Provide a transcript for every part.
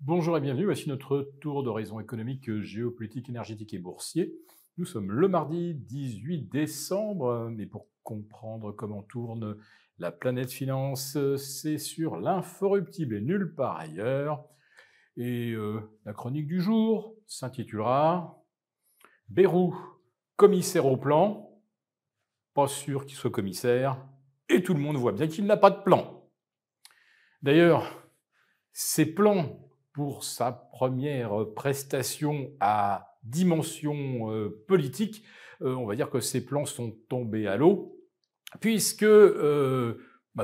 Bonjour et bienvenue, voici notre tour d'horizon économique, géopolitique, énergétique et boursier. Nous sommes le mardi 18 décembre, mais pour comprendre comment tourne la planète finance, c'est sur l'inforruptible et nulle part ailleurs. Et la chronique du jour s'intitulera Bayrou, commissaire au plan, pas sûr qu'il soit commissaire, et tout le monde voit bien qu'il n'a pas de plan. D'ailleurs, ces plans pour sa première prestation à dimension politique, on va dire que ces plans sont tombés à l'eau, puisque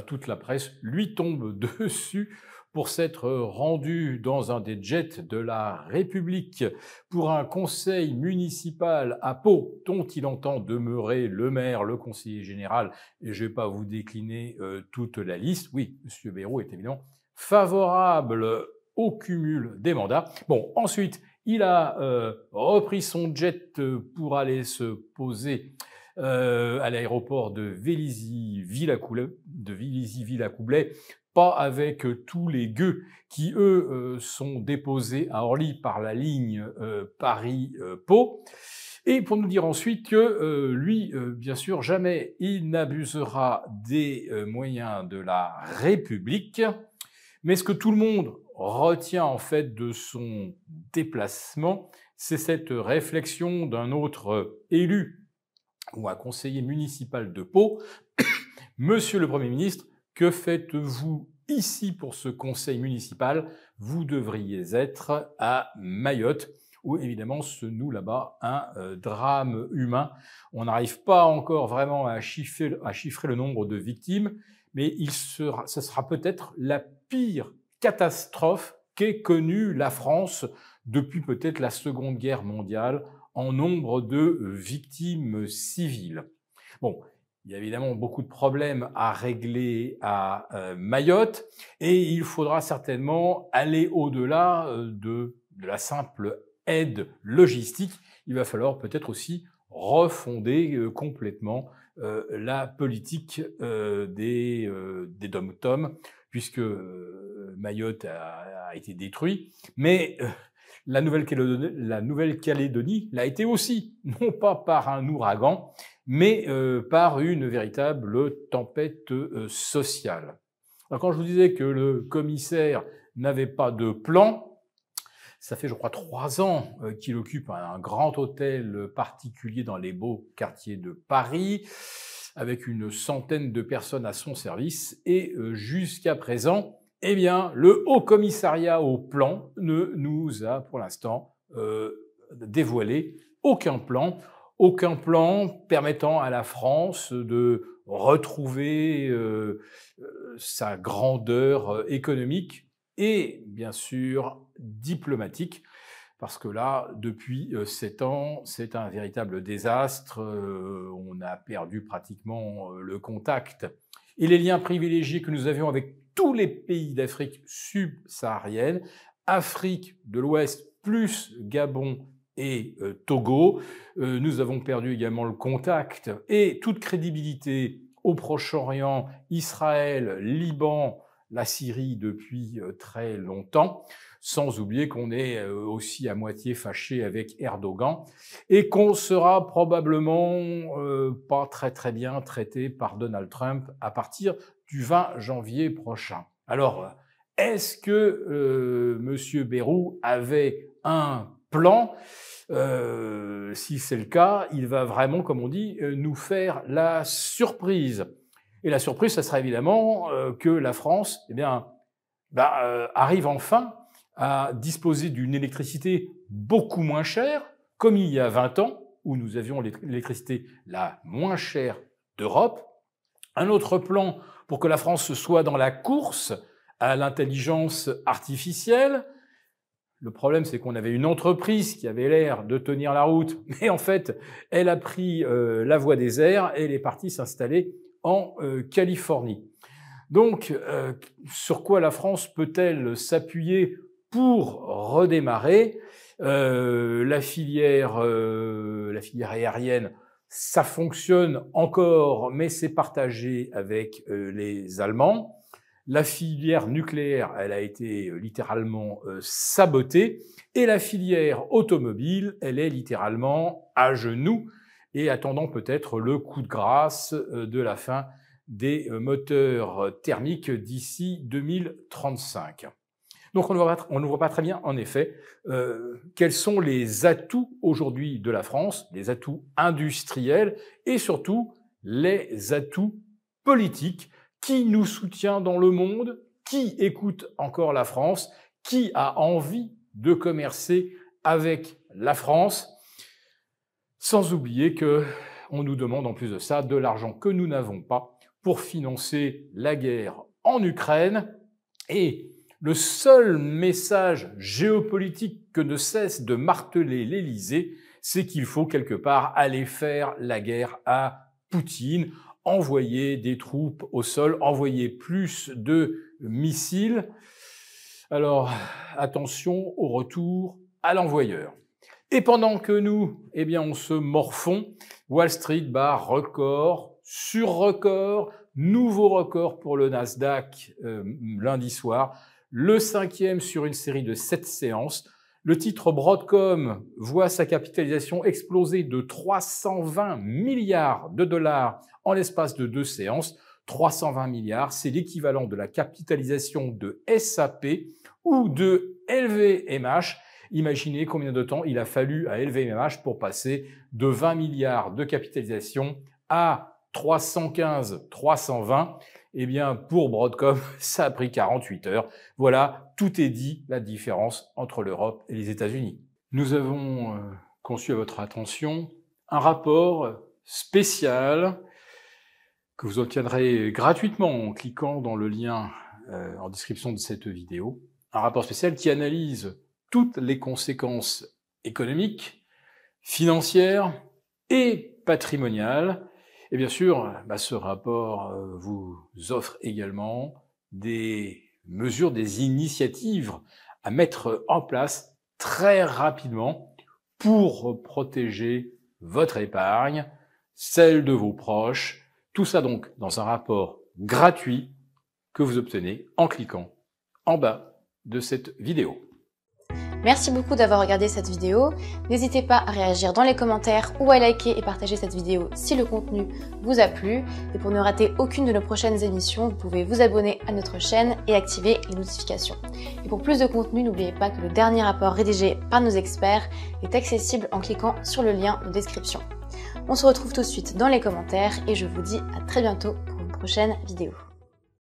toute la presse lui tombe dessus pour s'être rendu dans un des jets de la République pour un conseil municipal à Pau, dont il entend demeurer le maire, le conseiller général, et je ne vais pas vous décliner toute la liste. Oui, M. Bayrou est évidemment favorable au cumul des mandats. Bon, ensuite, il a repris son jet pour aller se poser à l'aéroport de Vélizy-Villacoublay, pas avec tous les gueux qui, eux, sont déposés à Orly par la ligne Paris-Pau. Et pour nous dire ensuite que lui, bien sûr, jamais il n'abusera des moyens de la République. Mais ce que tout le monde retient en fait de son déplacement, c'est cette réflexion d'un autre élu ou un conseiller municipal de Pau. Monsieur le Premier ministre, que faites-vous ici pour ce conseil municipal? Vous devriez être à Mayotte, où évidemment se noue là-bas un drame humain. On n'arrive pas encore vraiment à chiffrer le nombre de victimes, mais ce sera peut-être la pire catastrophe qu'ait connue la France depuis peut-être la Seconde Guerre mondiale en nombre de victimes civiles. Bon, il y a évidemment beaucoup de problèmes à régler à Mayotte et il faudra certainement aller au-delà de la simple aide logistique. Il va falloir peut-être aussi refonder complètement la politique des dom-toms, puisque Mayotte a été détruit, mais la Nouvelle-Calédonie l'a été aussi, non pas par un ouragan, mais par une véritable tempête sociale. Alors quand je vous disais que le commissaire n'avait pas de plan, ça fait, je crois, 3 ans qu'il occupe un grand hôtel particulier dans les beaux quartiers de Paris, avec une centaine de personnes à son service. Et jusqu'à présent, eh bien, le Haut Commissariat au plan ne nous a, pour l'instant, dévoilé aucun plan permettant à la France de retrouver sa grandeur économique et, bien sûr, diplomatique, parce que là, depuis 7 ans, c'est un véritable désastre. On a perdu pratiquement le contact et les liens privilégiés que nous avions avec tous les pays d'Afrique subsaharienne, Afrique de l'Ouest plus Gabon et Togo. Nous avons perdu également le contact et toute crédibilité au Proche-Orient, Israël, Liban, la Syrie depuis très longtemps, sans oublier qu'on est aussi à moitié fâché avec Erdogan et qu'on sera probablement pas très bien traité par Donald Trump à partir du 20 janvier prochain. Alors, est-ce que M. Bayrou avait un plan? Si c'est le cas, il va vraiment, comme on dit, nous faire la surprise. Et la surprise, ça sera évidemment que la France arrive enfin à disposer d'une électricité beaucoup moins chère, comme il y a 20 ans, où nous avions l'électricité la moins chère d'Europe. Un autre plan pour que la France soit dans la course à l'intelligence artificielle. Le problème, c'est qu'on avait une entreprise qui avait l'air de tenir la route, mais en fait, elle a pris la voie des airs et elle est partie s'installer en Californie. Donc, sur quoi la France peut-elle s'appuyer pour redémarrer? La filière aérienne, ça fonctionne encore, mais c'est partagé avec les Allemands. La filière nucléaire, elle a été littéralement sabotée. Et la filière automobile, elle est littéralement à genoux et attendant peut-être le coup de grâce de la fin des moteurs thermiques d'ici 2035. Donc on ne voit pas très bien, en effet, quels sont les atouts aujourd'hui de la France, les atouts industriels et surtout les atouts politiques. Qui nous soutient dans le monde? Qui écoute encore la France? Qui a envie de commercer avec la France? Sans oublier que on nous demande en plus de ça de l'argent que nous n'avons pas pour financer la guerre en Ukraine. Et le seul message géopolitique que ne cesse de marteler l'Élysée, c'est qu'il faut quelque part aller faire la guerre à Poutine, envoyer des troupes au sol, envoyer plus de missiles. Alors, attention au retour à l'envoyeur. Et pendant que nous, on se morfond, Wall Street bat record sur record, nouveau record pour le Nasdaq lundi soir, le 5e sur une série de 7 séances. Le titre Broadcom voit sa capitalisation exploser de 320 milliards de dollars en l'espace de 2 séances. 320 milliards, c'est l'équivalent de la capitalisation de SAP ou de LVMH. Imaginez combien de temps il a fallu à LVMH pour passer de 20 milliards de capitalisation à 315, 320. Pour Broadcom, ça a pris 48 heures. Voilà, tout est dit, la différence entre l'Europe et les États-Unis. Nous avons conçu à votre attention un rapport spécial que vous obtiendrez gratuitement en cliquant dans le lien en description de cette vidéo. Un rapport spécial qui analyse toutes les conséquences économiques, financières et patrimoniales. Et bien sûr, ce rapport vous offre également des mesures, des initiatives à mettre en place très rapidement pour protéger votre épargne, celle de vos proches. Tout ça donc dans un rapport gratuit que vous obtenez en cliquant en bas de cette vidéo. Merci beaucoup d'avoir regardé cette vidéo. N'hésitez pas à réagir dans les commentaires ou à liker et partager cette vidéo si le contenu vous a plu. Et pour ne rater aucune de nos prochaines émissions, vous pouvez vous abonner à notre chaîne et activer les notifications. Et pour plus de contenu, n'oubliez pas que le dernier rapport rédigé par nos experts est accessible en cliquant sur le lien de description. On se retrouve tout de suite dans les commentaires et je vous dis à très bientôt pour une prochaine vidéo.